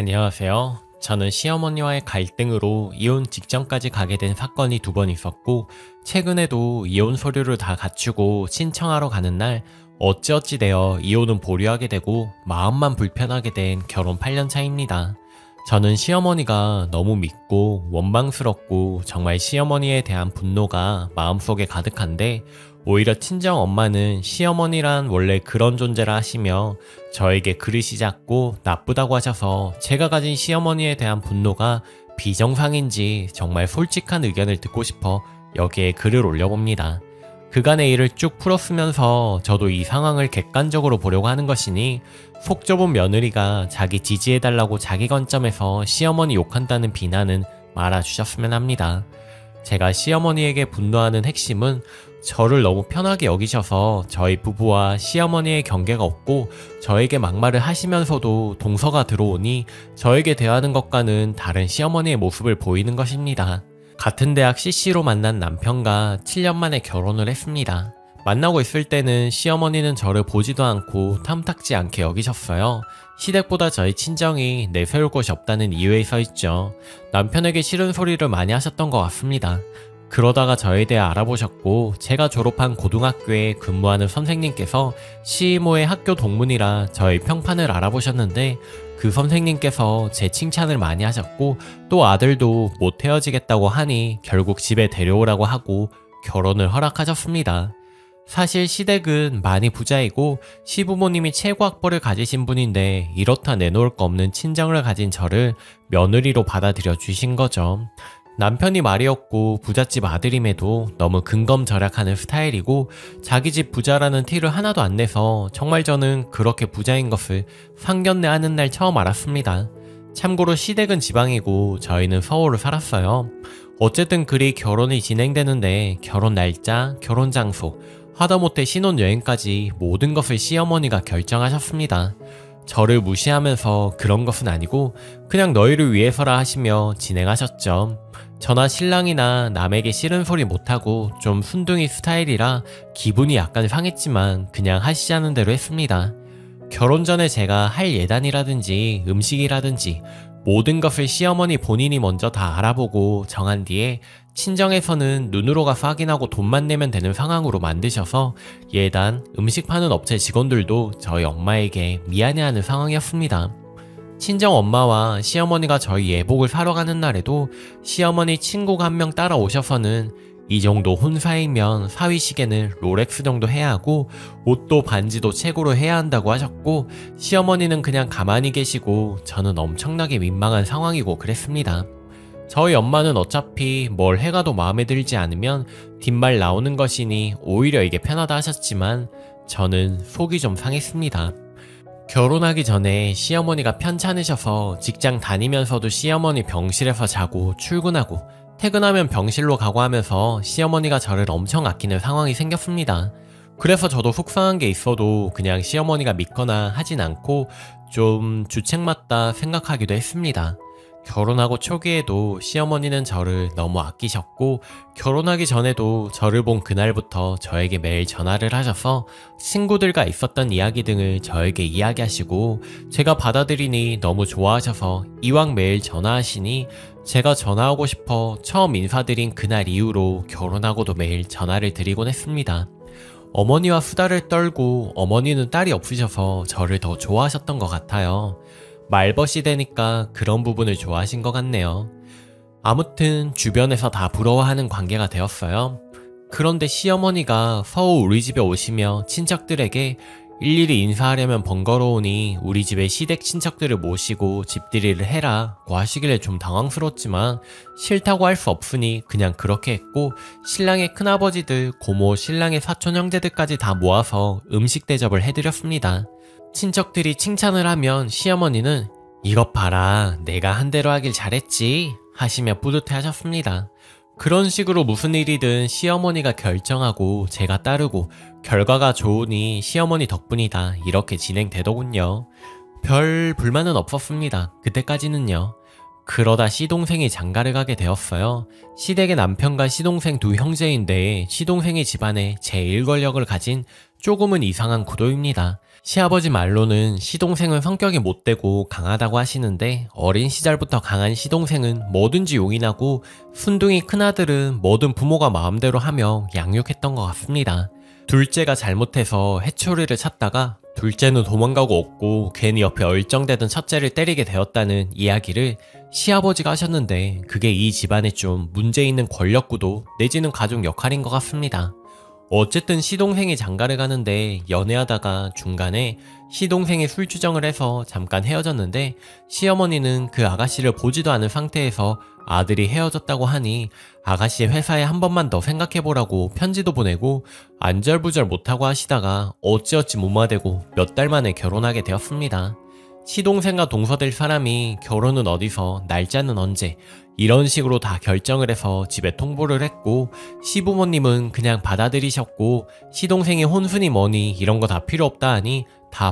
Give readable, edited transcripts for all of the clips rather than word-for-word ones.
안녕하세요. 저는 시어머니와의 갈등으로 이혼 직전까지 가게 된 사건이 2번 있었고, 최근에도 이혼 서류를 다 갖추고 신청하러 가는 날 어찌어찌 되어 이혼은 보류하게 되고 마음만 불편하게 된 결혼 8년 차입니다. 저는 시어머니가 너무 믿고 원망스럽고 정말 시어머니에 대한 분노가 마음속에 가득한데, 오히려 친정 엄마는 시어머니란 원래 그런 존재라 하시며 저에게 그릇이 작고 나쁘다고 하셔서 제가 가진 시어머니에 대한 분노가 비정상인지 정말 솔직한 의견을 듣고 싶어 여기에 글을 올려봅니다. 그간의 일을 쭉 풀었으면서 저도 이 상황을 객관적으로 보려고 하는 것이니, 속 좁은 며느리가 자기 지지해달라고 자기 관점에서 시어머니 욕한다는 비난은 말아주셨으면 합니다. 제가 시어머니에게 분노하는 핵심은 저를 너무 편하게 여기셔서 저희 부부와 시어머니의 경계가 없고 저에게 막말을 하시면서도 동서가 들어오니 저에게 대하는 것과는 다른 시어머니의 모습을 보이는 것입니다. 같은 대학 CC로 만난 남편과 7년 만에 결혼을 했습니다. 만나고 있을 때는 시어머니는 저를 보지도 않고 탐탁지 않게 여기셨어요. 시댁보다 저희 친정이 내세울 곳이 없다는 이유에 서 있죠. 남편에게 싫은 소리를 많이 하셨던 것 같습니다. 그러다가 저에 대해 알아보셨고, 제가 졸업한 고등학교에 근무하는 선생님께서 시이모의 학교 동문이라 저의 평판을 알아보셨는데, 그 선생님께서 제 칭찬을 많이 하셨고, 또 아들도 못 헤어지겠다고 하니 결국 집에 데려오라고 하고 결혼을 허락하셨습니다. 사실 시댁은 많이 부자이고 시부모님이 최고 학벌을 가지신 분인데, 이렇다 내놓을 거 없는 친정을 가진 저를 며느리로 받아들여 주신 거죠. 남편이 말이 없고 부잣집 아들임에도 너무 근검절약하는 스타일이고, 자기 집 부자라는 티를 하나도 안 내서 정말 저는 그렇게 부자인 것을 상견례 하는 날 처음 알았습니다. 참고로 시댁은 지방이고 저희는 서울을 살았어요. 어쨌든 그리 결혼이 진행되는데, 결혼 날짜, 결혼 장소, 하다못해 신혼여행까지 모든 것을 시어머니가 결정하셨습니다. 저를 무시하면서 그런 것은 아니고 그냥 너희를 위해서라 하시며 진행하셨죠. 저나 신랑이나 남에게 싫은 소리 못하고 좀 순둥이 스타일이라 기분이 약간 상했지만 그냥 하시자는 대로 했습니다. 결혼 전에 제가 할 예단이라든지 음식이라든지 모든 것을 시어머니 본인이 먼저 다 알아보고 정한 뒤에 친정에서는 눈으로 가서 확인하고 돈만 내면 되는 상황으로 만드셔서 예단, 음식 파는 업체 직원들도 저희 엄마에게 미안해하는 상황이었습니다. 친정 엄마와 시어머니가 저희 예복을 사러 가는 날에도 시어머니 친구가 한 명 따라오셔서는 이 정도 혼사이면 사위시계는 롤렉스 정도 해야 하고 옷도 반지도 최고로 해야 한다고 하셨고, 시어머니는 그냥 가만히 계시고 저는 엄청나게 민망한 상황이고 그랬습니다. 저희 엄마는 어차피 뭘 해가도 마음에 들지 않으면 뒷말 나오는 것이니 오히려 이게 편하다 하셨지만 저는 속이 좀 상했습니다. 결혼하기 전에 시어머니가 편찮으셔서 직장 다니면서도 시어머니 병실에서 자고 출근하고 퇴근하면 병실로 가고 하면서 시어머니가 저를 엄청 아끼는 상황이 생겼습니다. 그래서 저도 속상한 게 있어도 그냥 시어머니가 믿거나 하진 않고 좀 주책맞다 생각하기도 했습니다. 결혼하고 초기에도 시어머니는 저를 너무 아끼셨고, 결혼하기 전에도 저를 본 그날부터 저에게 매일 전화를 하셔서 친구들과 있었던 이야기 등을 저에게 이야기하시고, 제가 받아들이니 너무 좋아하셔서 이왕 매일 전화하시니 제가 전화하고 싶어 처음 인사드린 그날 이후로 결혼하고도 매일 전화를 드리곤 했습니다. 어머니와 수다를 떨고, 어머니는 딸이 없으셔서 저를 더 좋아하셨던 것 같아요. 말벗이 되니까 그런 부분을 좋아하신 것 같네요. 아무튼 주변에서 다 부러워하는 관계가 되었어요. 그런데 시어머니가 서울 우리 집에 오시며 친척들에게 일일이 인사하려면 번거로우니 우리 집에 시댁 친척들을 모시고 집들이를 해라 고 하시길래 좀 당황스러웠지만, 싫다고 할 수 없으니 그냥 그렇게 했고, 신랑의 큰아버지들, 고모, 신랑의 사촌 형제들까지 다 모아서 음식 대접을 해드렸습니다. 친척들이 칭찬을 하면 시어머니는 "이것 봐라, 내가 한 대로 하길 잘했지" 하시며 뿌듯해 하셨습니다. 그런 식으로 무슨 일이든 시어머니가 결정하고 제가 따르고 결과가 좋으니 시어머니 덕분이다, 이렇게 진행되더군요. 별 불만은 없었습니다. 그때까지는요. 그러다 시동생이 장가를 가게 되었어요. 시댁의 남편과 시동생 두 형제인데 시동생의 집안에 제1권력을 가진 조금은 이상한 구도입니다. 시아버지 말로는 시동생은 성격이 못되고 강하다고 하시는데 어린 시절부터 강한 시동생은 뭐든지 용인하고 순둥이 큰아들은 뭐든 부모가 마음대로 하며 양육했던 것 같습니다. 둘째가 잘못해서 해초리를 찾다가 둘째는 도망가고 없고 괜히 옆에 얼쩡대던 첫째를 때리게 되었다는 이야기를 시아버지가 하셨는데 그게 이 집안에 좀 문제 있는 권력구도 내지는 가족 역할인 것 같습니다. 어쨌든 시동생이 장가를 가는데 연애하다가 중간에 시동생이 술주정을 해서 잠깐 헤어졌는데 시어머니는 그 아가씨를 보지도 않은 상태에서 아들이 헤어졌다고 하니 아가씨 회사에 한 번만 더 생각해보라고 편지도 보내고 안절부절 못하고 하시다가 어찌어찌 무마되고 몇 달 만에 결혼하게 되었습니다. 시동생과 동서될 사람이 결혼은 어디서 날짜는 언제 이런 식으로 다 결정을 해서 집에 통보를 했고 시부모님은 그냥 받아들이셨고 시동생이 혼순이 뭐니 이런 거 다 필요 없다 하니 다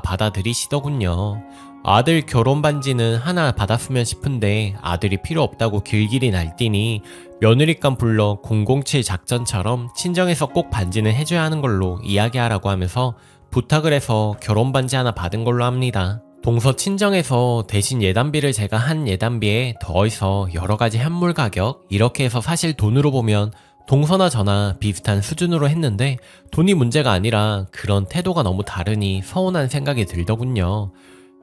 받아들이시더군요. 아들 결혼 반지는 하나 받았으면 싶은데 아들이 필요 없다고 길길이 날뛰니 며느리감 불러 007 작전처럼 친정에서 꼭 반지는 해줘야 하는 걸로 이야기하라고 하면서 부탁을 해서 결혼 반지 하나 받은 걸로 합니다. 동서 친정에서 대신 예단비를 제가 한 예단비에 더해서 여러가지 현물 가격 이렇게 해서 사실 돈으로 보면 동서나 저나 비슷한 수준으로 했는데 돈이 문제가 아니라 그런 태도가 너무 다르니 서운한 생각이 들더군요.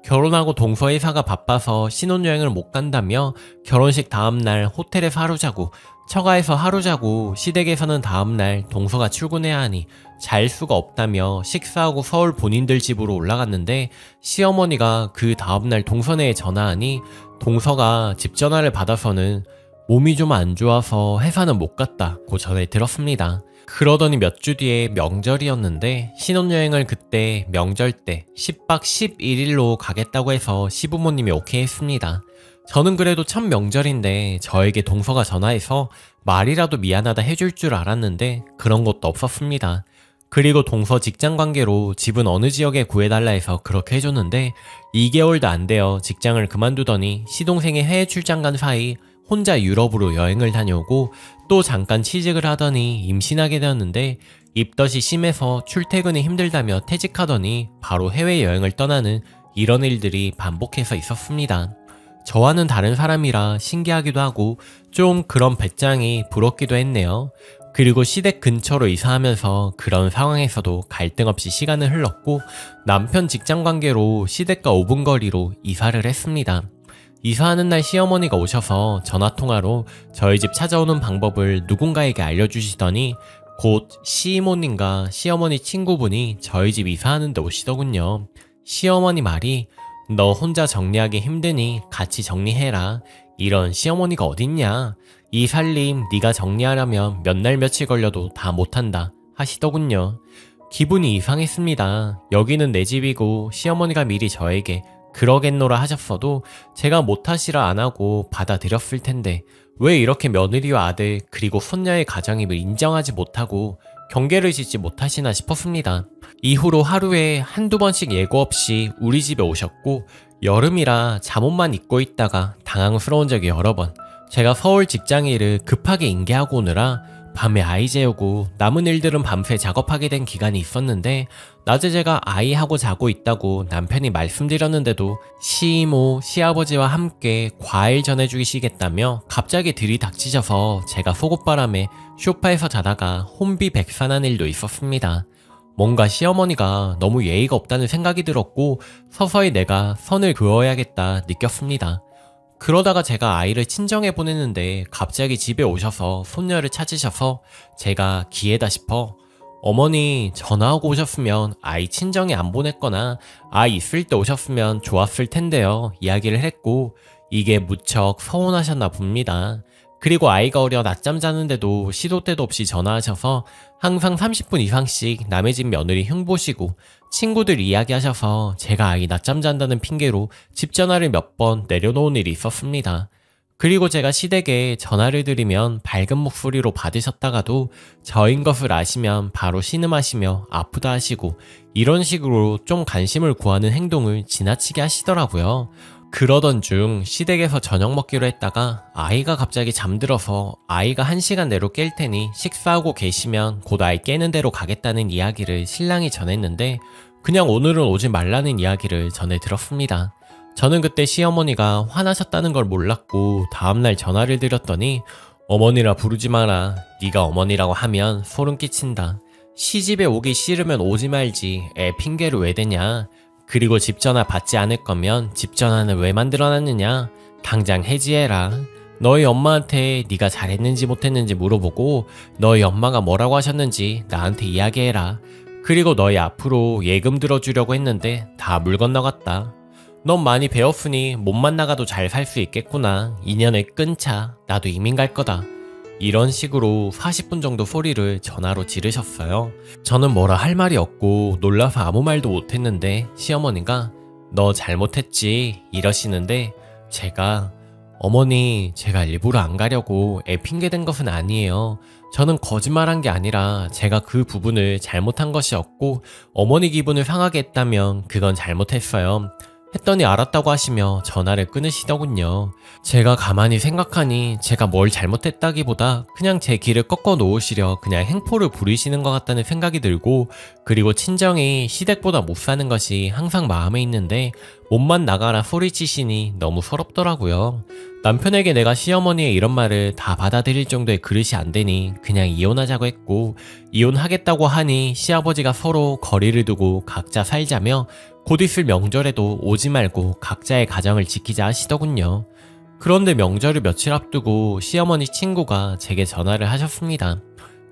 결혼하고 동서 회사가 바빠서 신혼여행을 못 간다며 결혼식 다음날 호텔에서 하루 자고 처가에서 하루 자고 시댁에서는 다음날 동서가 출근해야 하니 잘 수가 없다며 식사하고 서울 본인들 집으로 올라갔는데 시어머니가 그 다음날 동서네에 전화하니 동서가 집 전화를 받아서는 몸이 좀 안 좋아서 회사는 못 갔다고 전해 들었습니다. 그러더니 몇 주 뒤에 명절이었는데 신혼여행을 그때 명절 때 10박 11일로 가겠다고 해서 시부모님이 오케이 했습니다. 저는 그래도 첫 명절인데 저에게 동서가 전화해서 말이라도 미안하다 해줄 줄 알았는데 그런 것도 없었습니다. 그리고 동서 직장 관계로 집은 어느 지역에 구해달라 해서 그렇게 해줬는데 2개월도 안 되어 직장을 그만두더니 시동생이 해외 출장 간 사이 혼자 유럽으로 여행을 다녀오고 또 잠깐 취직을 하더니 임신하게 되었는데 입덧이 심해서 출퇴근이 힘들다며 퇴직하더니 바로 해외여행을 떠나는 이런 일들이 반복해서 있었습니다. 저와는 다른 사람이라 신기하기도 하고 좀 그런 배짱이 부럽기도 했네요. 그리고 시댁 근처로 이사하면서 그런 상황에서도 갈등 없이 시간을 흘렀고 남편 직장 관계로 시댁과 5분 거리로 이사를 했습니다. 이사하는 날 시어머니가 오셔서 전화통화로 저희 집 찾아오는 방법을 누군가에게 알려주시더니 곧 시이모님과 시어머니 친구분이 저희 집 이사하는데 오시더군요. 시어머니 말이 너 혼자 정리하기 힘드니 같이 정리해라. 이런 시어머니가 어딨냐. 이 살림 네가 정리하려면 몇 날 며칠 걸려도 다 못한다 하시더군요. 기분이 이상했습니다. 여기는 내 집이고 시어머니가 미리 저에게 그러겠노라 하셨어도 제가 못하시라 안하고 받아들였을 텐데 왜 이렇게 며느리와 아들 그리고 손녀의 가정임을 인정하지 못하고 경계를 짓지 못하시나 싶었습니다. 이후로 하루에 한두 번씩 예고 없이 우리 집에 오셨고 여름이라 잠옷만 입고 있다가 당황스러운 적이 여러 번. 제가 서울 직장 일을 급하게 인계하고 오느라 밤에 아이 재우고 남은 일들은 밤새 작업하게 된 기간이 있었는데 낮에 제가 아이하고 자고 있다고 남편이 말씀드렸는데도 시이모, 시아버지와 함께 과일 전해주시겠다며 갑자기 들이닥치셔서 제가 속옷바람에 소파에서 자다가 혼비백산한 일도 있었습니다. 뭔가 시어머니가 너무 예의가 없다는 생각이 들었고 서서히 내가 선을 그어야겠다 느꼈습니다. 그러다가 제가 아이를 친정에 보냈는데 갑자기 집에 오셔서 손녀를 찾으셔서 제가 기회다 싶어 어머니 전화하고 오셨으면 아이 친정에 안 보냈거나 아이 있을 때 오셨으면 좋았을 텐데요 이야기를 했고 이게 무척 서운하셨나 봅니다. 그리고 아이가 어려 낮잠 자는데도 시도 때도 없이 전화하셔서 항상 30분 이상씩 남의 집 며느리 흉보시고 친구들 이야기하셔서 제가 아이 낮잠 잔다는 핑계로 집 전화를 몇 번 내려놓은 일이 있었습니다. 그리고 제가 시댁에 전화를 드리면 밝은 목소리로 받으셨다가도 저인 것을 아시면 바로 신음하시며 아프다 하시고 이런 식으로 좀 관심을 구하는 행동을 지나치게 하시더라고요. 그러던 중 시댁에서 저녁 먹기로 했다가 아이가 갑자기 잠들어서 아이가 1시간 내로 깰 테니 식사하고 계시면 곧 아이 깨는 대로 가겠다는 이야기를 신랑이 전했는데 그냥 오늘은 오지 말라는 이야기를 전해 들었습니다. 저는 그때 시어머니가 화나셨다는 걸 몰랐고 다음날 전화를 드렸더니 어머니라 부르지 마라. 네가 어머니라고 하면 소름 끼친다. 시집에 오기 싫으면 오지 말지. 애 핑계를 왜 대냐. 그리고 집 전화 받지 않을 거면 집 전화는 왜 만들어놨느냐. 당장 해지해라. 너희 엄마한테 네가 잘했는지 못했는지 물어보고 너희 엄마가 뭐라고 하셨는지 나한테 이야기해라. 그리고 너희 앞으로 예금 들어주려고 했는데 다 물 건너갔다. 넌 많이 배웠으니 몸만 나가도 잘 살 수 있겠구나. 인연을 끊자. 나도 이민 갈 거다. 이런 식으로 40분 정도 소리를 전화로 지르셨어요. 저는 뭐라 할 말이 없고 놀라서 아무 말도 못했는데 시어머니가 너 잘못했지 이러시는데 제가 어머니 제가 일부러 안 가려고 애 핑계댄 것은 아니에요. 저는 거짓말한 게 아니라 제가 그 부분을 잘못한 것이었고 어머니 기분을 상하게 했다면 그건 잘못했어요. 했더니 알았다고 하시며 전화를 끊으시더군요. 제가 가만히 생각하니 제가 뭘 잘못했다기보다 그냥 제 길을 꺾어 놓으시려 그냥 행포를 부리시는 것 같다는 생각이 들고 그리고 친정이 시댁보다 못 사는 것이 항상 마음에 있는데 몸만 나가라 소리치시니 너무 서럽더라고요. 남편에게 내가 시어머니의 이런 말을 다 받아들일 정도의 그릇이 안 되니 그냥 이혼하자고 했고 이혼하겠다고 하니 시아버지가 서로 거리를 두고 각자 살자며 곧 있을 명절에도 오지 말고 각자의 가정을 지키자 하시더군요. 그런데 명절을 며칠 앞두고 시어머니 친구가 제게 전화를 하셨습니다.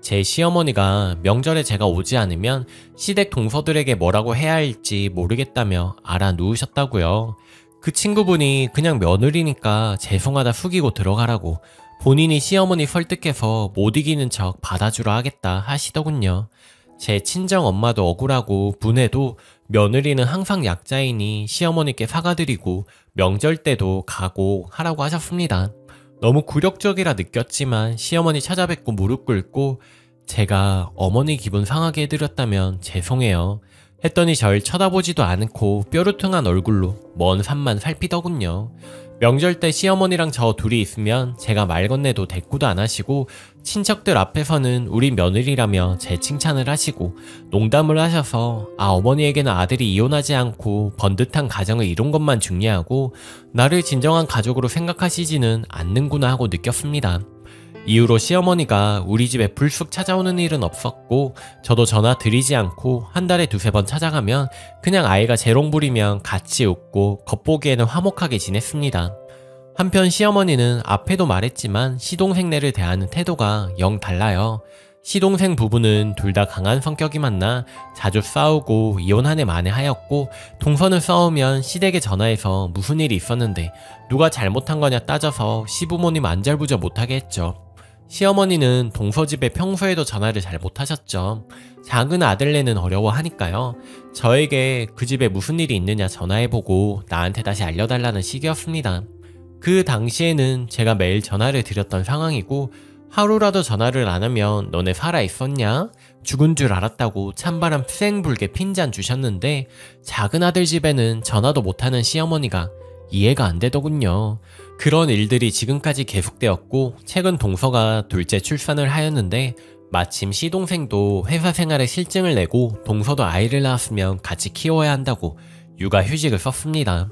제 시어머니가 명절에 제가 오지 않으면 시댁 동서들에게 뭐라고 해야 할지 모르겠다며 알아 누우셨다고요. 그 친구분이 그냥 며느리니까 죄송하다 숙이고 들어가라고 본인이 시어머니 설득해서 못 이기는 척 받아주려 하겠다 하시더군요. 제 친정 엄마도 억울하고 분해도 며느리는 항상 약자이니 시어머니께 사과드리고 명절 때도 가고 하라고 하셨습니다. 너무 굴욕적이라 느꼈지만 시어머니 찾아뵙고 무릎 꿇고 제가 어머니 기분 상하게 해드렸다면 죄송해요 했더니 절 쳐다보지도 않고 뾰루퉁한 얼굴로 먼 산만 살피더군요. 명절 때 시어머니랑 저 둘이 있으면 제가 말 건네도 대꾸도 안 하시고 친척들 앞에서는 우리 며느리라며 제 칭찬을 하시고 농담을 하셔서 어머니에게는 아들이 이혼하지 않고 번듯한 가정을 이룬 것만 중요하고 나를 진정한 가족으로 생각하시지는 않는구나 하고 느꼈습니다. 이후로 시어머니가 우리 집에 불쑥 찾아오는 일은 없었고 저도 전화 드리지 않고 한 달에 두세 번 찾아가면 그냥 아이가 재롱 부리면 같이 웃고 겉보기에는 화목하게 지냈습니다. 한편 시어머니는 앞에도 말했지만 시동생네를 대하는 태도가 영 달라요. 시동생 부부는 둘 다 강한 성격이 만나 자주 싸우고 이혼 한 해 만에 하였고 동서는 싸우면 시댁에 전화해서 무슨 일이 있었는데 누가 잘못한 거냐 따져서 시부모님 안절부절 못하게 했죠. 시어머니는 동서집에 평소에도 전화를 잘 못하셨죠. 작은 아들네는 어려워하니까요. 저에게 그 집에 무슨 일이 있느냐 전화해보고 나한테 다시 알려달라는 식이었습니다. 그 당시에는 제가 매일 전화를 드렸던 상황이고 하루라도 전화를 안 하면 너네 살아있었냐? 죽은 줄 알았다고 찬바람 쌩 불게 핀잔 주셨는데 작은 아들 집에는 전화도 못하는 시어머니가 이해가 안 되더군요. 그런 일들이 지금까지 계속되었고 최근 동서가 둘째 출산을 하였는데 마침 시동생도 회사 생활에 실증을 내고 동서도 아이를 낳았으면 같이 키워야 한다고 육아휴직을 썼습니다.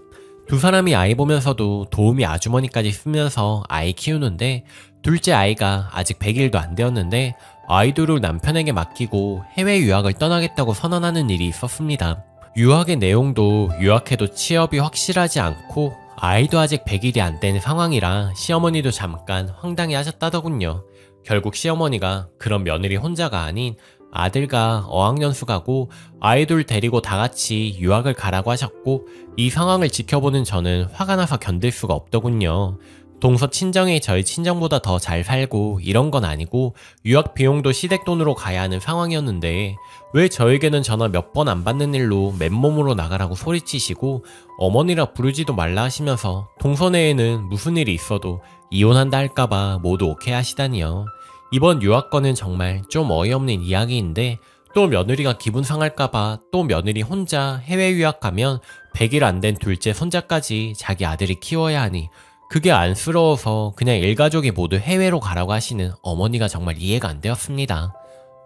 두 사람이 아이 보면서도 도우미 아주머니까지 쓰면서 아이 키우는데 둘째 아이가 아직 100일도 안 되었는데 아이들을 남편에게 맡기고 해외 유학을 떠나겠다고 선언하는 일이 있었습니다. 유학의 내용도 유학해도 취업이 확실하지 않고 아이도 아직 100일이 안 된 상황이라 시어머니도 잠깐 황당해 하셨다더군요. 결국 시어머니가 그런 며느리 혼자가 아닌 아들과 어학연수 가고 아이들 데리고 다 같이 유학을 가라고 하셨고 이 상황을 지켜보는 저는 화가 나서 견딜 수가 없더군요. 동서 친정이 저희 친정보다 더 잘 살고 이런 건 아니고 유학 비용도 시댁 돈으로 가야 하는 상황이었는데 왜 저에게는 전화 몇 번 안 받는 일로 맨몸으로 나가라고 소리치시고 어머니라 부르지도 말라 하시면서 동서내에는 무슨 일이 있어도 이혼한다 할까봐 모두 오케이 하시다니요. 이번 유학건은 정말 좀 어이없는 이야기인데 또 며느리가 기분 상할까봐 또 며느리 혼자 해외 유학 가면 100일 안 된 둘째 손자까지 자기 아들이 키워야 하니 그게 안쓰러워서 그냥 일가족이 모두 해외로 가라고 하시는 어머니가 정말 이해가 안 되었습니다.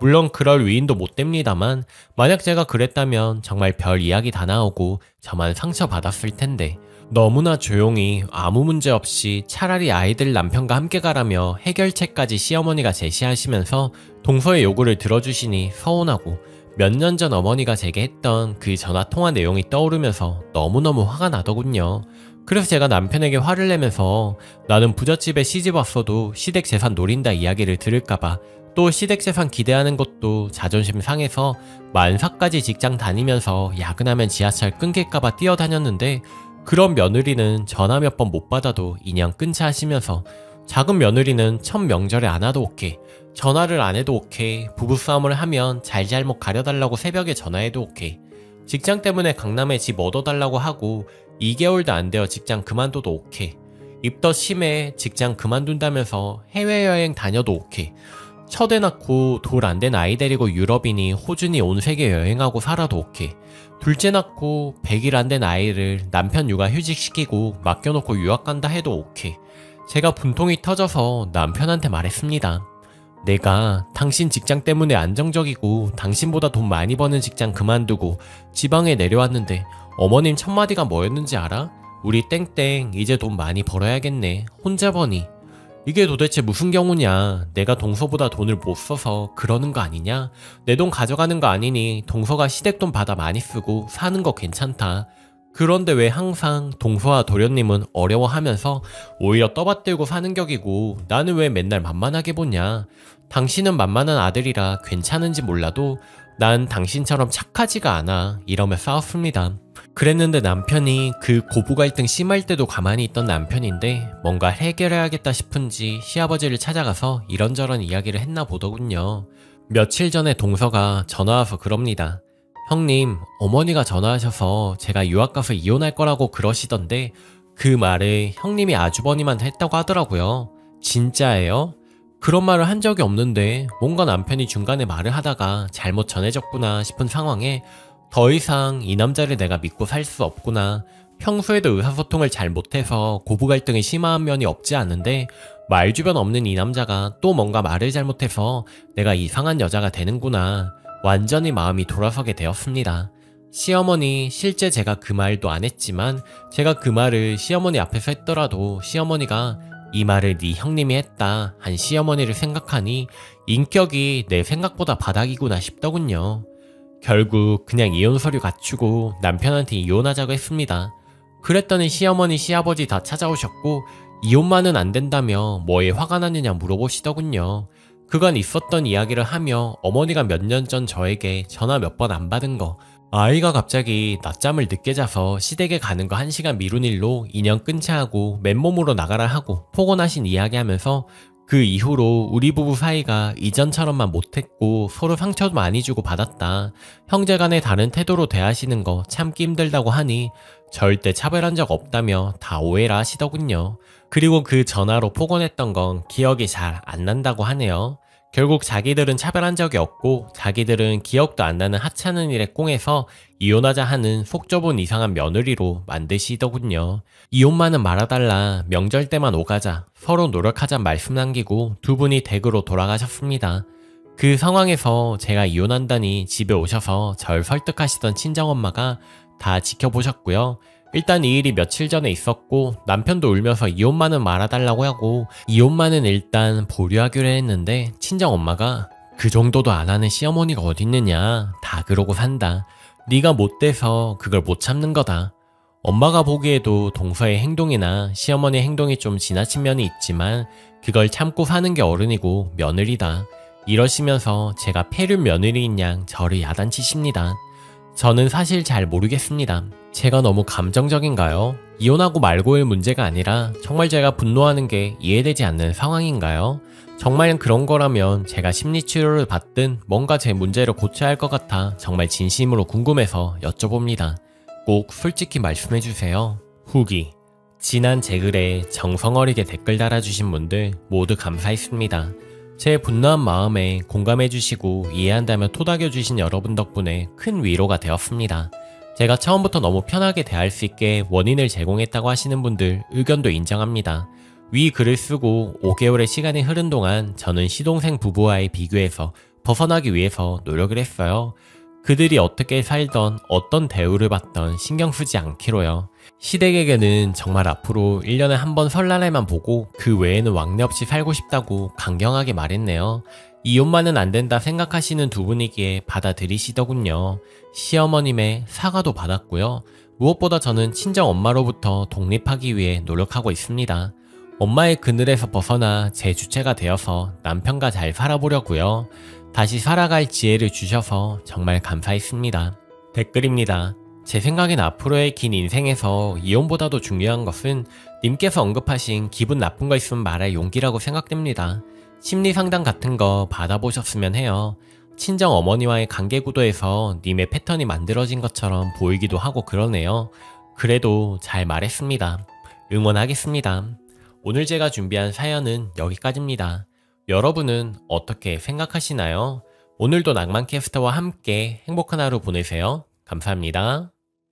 물론 그럴 위인도 못 됩니다만 만약 제가 그랬다면 정말 별 이야기 다 나오고 저만 상처받았을 텐데 너무나 조용히 아무 문제 없이 차라리 아이들 남편과 함께 가라며 해결책까지 시어머니가 제시하시면서 동서의 요구를 들어주시니 서운하고 몇 년 전 어머니가 제게 했던 그 전화통화 내용이 떠오르면서 너무너무 화가 나더군요. 그래서 제가 남편에게 화를 내면서 나는 부잣집에 시집 왔어도 시댁재산 노린다 이야기를 들을까봐 또 시댁재산 기대하는 것도 자존심 상해서 만사까지 직장 다니면서 야근하면 지하철 끊길까봐 뛰어다녔는데 그런 며느리는 전화 몇 번 못 받아도 인연 끊자 하시면서 작은 며느리는 첫 명절에 안 와도 오케이, 전화를 안 해도 오케이, 부부싸움을 하면 잘잘못 가려달라고 새벽에 전화해도 오케이, 직장 때문에 강남에 집 얻어달라고 하고 2개월도 안 되어 직장 그만둬도 오케이, 입덧 심해 직장 그만둔다면서 해외여행 다녀도 오케이, 첫애 낳고 돌 안 된 아이 데리고 유럽이니 호주니 온 세계 여행하고 살아도 오케이, 둘째 낳고 100일 안 된 아이를 남편 육아 휴직시키고 맡겨놓고 유학 간다 해도 오케이. 제가 분통이 터져서 남편한테 말했습니다. 내가 당신 직장 때문에 안정적이고 당신보다 돈 많이 버는 직장 그만두고 지방에 내려왔는데 어머님 첫마디가 뭐였는지 알아? 우리 땡땡 이제 돈 많이 벌어야겠네. 혼자 버니. 이게 도대체 무슨 경우냐. 내가 동서보다 돈을 못 써서 그러는 거 아니냐. 내 돈 가져가는 거 아니니 동서가 시댁돈 받아 많이 쓰고 사는 거 괜찮다. 그런데 왜 항상 동서와 도련님은 어려워하면서 오히려 떠받들고 사는 격이고 나는 왜 맨날 만만하게 보냐. 당신은 만만한 아들이라 괜찮은지 몰라도 난 당신처럼 착하지가 않아. 이러며 싸웠습니다. 그랬는데 남편이 그 고부 갈등 심할 때도 가만히 있던 남편인데 뭔가 해결해야겠다 싶은지 시아버지를 찾아가서 이런저런 이야기를 했나 보더군요. 며칠 전에 동서가 전화와서 그럽니다. 형님, 어머니가 전화하셔서 제가 유학 가서 이혼할 거라고 그러시던데 그 말을 형님이 아주버님한테 했다고 하더라고요. 진짜예요? 그런 말을 한 적이 없는데 뭔가 남편이 중간에 말을 하다가 잘못 전해졌구나 싶은 상황에 더 이상 이 남자를 내가 믿고 살 수 없구나. 평소에도 의사소통을 잘 못해서 고부 갈등이 심한 면이 없지 않은데 말주변 없는 이 남자가 또 뭔가 말을 잘못해서 내가 이상한 여자가 되는구나. 완전히 마음이 돌아서게 되었습니다. 시어머니, 실제 제가 그 말도 안 했지만 제가 그 말을 시어머니 앞에서 했더라도 시어머니가 이 말을 네 형님이 했다 한 시어머니를 생각하니 인격이 내 생각보다 바닥이구나 싶더군요. 결국 그냥 이혼 서류 갖추고 남편한테 이혼하자고 했습니다. 그랬더니 시어머니 시아버지 다 찾아오셨고 이혼만은 안 된다며 뭐에 화가 났느냐 물어보시더군요. 그간 있었던 이야기를 하며 어머니가 몇 년 전 저에게 전화 몇 번 안 받은 거, 아이가 갑자기 낮잠을 늦게 자서 시댁에 가는 거 1시간 미룬 일로 인연 끊자 하고 맨몸으로 나가라 하고 포곤하신 이야기하면서 그 이후로 우리 부부 사이가 이전처럼만 못했고 서로 상처도 많이 주고 받았다. 형제간에 다른 태도로 대하시는 거 참기 힘들다고 하니 절대 차별한 적 없다며 다 오해라 하시더군요. 그리고 그 전화로 폭언했던 건 기억이 잘 안 난다고 하네요. 결국 자기들은 차별한 적이 없고 자기들은 기억도 안 나는 하찮은 일에 꽁해서 이혼하자 하는 속 좁은 이상한 며느리로 만드시더군요. 이혼만은 말아달라, 명절 때만 오가자, 서로 노력하자 말씀 남기고 두 분이 댁으로 돌아가셨습니다. 그 상황에서 제가 이혼한다니 집에 오셔서 절 설득하시던 친정엄마가 다 지켜보셨고요. 일단 이 일이 며칠 전에 있었고 남편도 울면서 이혼만은 말아달라고 하고 이혼만은 일단 보류하기로 했는데 친정엄마가 그 정도도 안 하는 시어머니가 어딨느냐, 다 그러고 산다. 네가 못돼서 그걸 못 참는 거다. 엄마가 보기에도 동서의 행동이나 시어머니의 행동이 좀 지나친 면이 있지만 그걸 참고 사는 게 어른이고 며느리다. 이러시면서 제가 폐륜 며느리인 양 저를 야단치십니다. 저는 사실 잘 모르겠습니다. 제가 너무 감정적인가요? 이혼하고 말고의 문제가 아니라 정말 제가 분노하는 게 이해되지 않는 상황인가요? 정말 그런 거라면 제가 심리치료를 받든 뭔가 제 문제를 고쳐야 할 것 같아 정말 진심으로 궁금해서 여쭤봅니다. 꼭 솔직히 말씀해주세요. 후기. 지난 제 글에 정성어리게 댓글 달아주신 분들 모두 감사했습니다. 제 분노한 마음에 공감해주시고 이해한다며 토닥여주신 여러분 덕분에 큰 위로가 되었습니다. 제가 처음부터 너무 편하게 대할 수 있게 원인을 제공했다고 하시는 분들 의견도 인정합니다. 위 글을 쓰고 5개월의 시간이 흐른 동안 저는 시동생 부부와의 비교에서 벗어나기 위해서 노력을 했어요. 그들이 어떻게 살던 어떤 대우를 받던 신경 쓰지 않기로요. 시댁에게는 정말 앞으로 1년에 한 번 설날에만 보고 그 외에는 왕래 없이 살고 싶다고 강경하게 말했네요. 이혼만은 안 된다 생각하시는 두 분이기에 받아들이시더군요. 시어머님의 사과도 받았고요. 무엇보다 저는 친정 엄마로부터 독립하기 위해 노력하고 있습니다. 엄마의 그늘에서 벗어나 제 주체가 되어서 남편과 잘 살아보려고요. 다시 살아갈 지혜를 주셔서 정말 감사했습니다. 댓글입니다. 제 생각엔 앞으로의 긴 인생에서 이혼보다도 중요한 것은 님께서 언급하신 기분 나쁜 거 있으면 말할 용기라고 생각됩니다. 심리상담 같은 거 받아보셨으면 해요. 친정 어머니와의 관계 구도에서 님의 패턴이 만들어진 것처럼 보이기도 하고 그러네요. 그래도 잘 말했습니다. 응원하겠습니다. 오늘 제가 준비한 사연은 여기까지입니다. 여러분은 어떻게 생각하시나요? 오늘도 낭만캐스터와 함께 행복한 하루 보내세요. 감사합니다.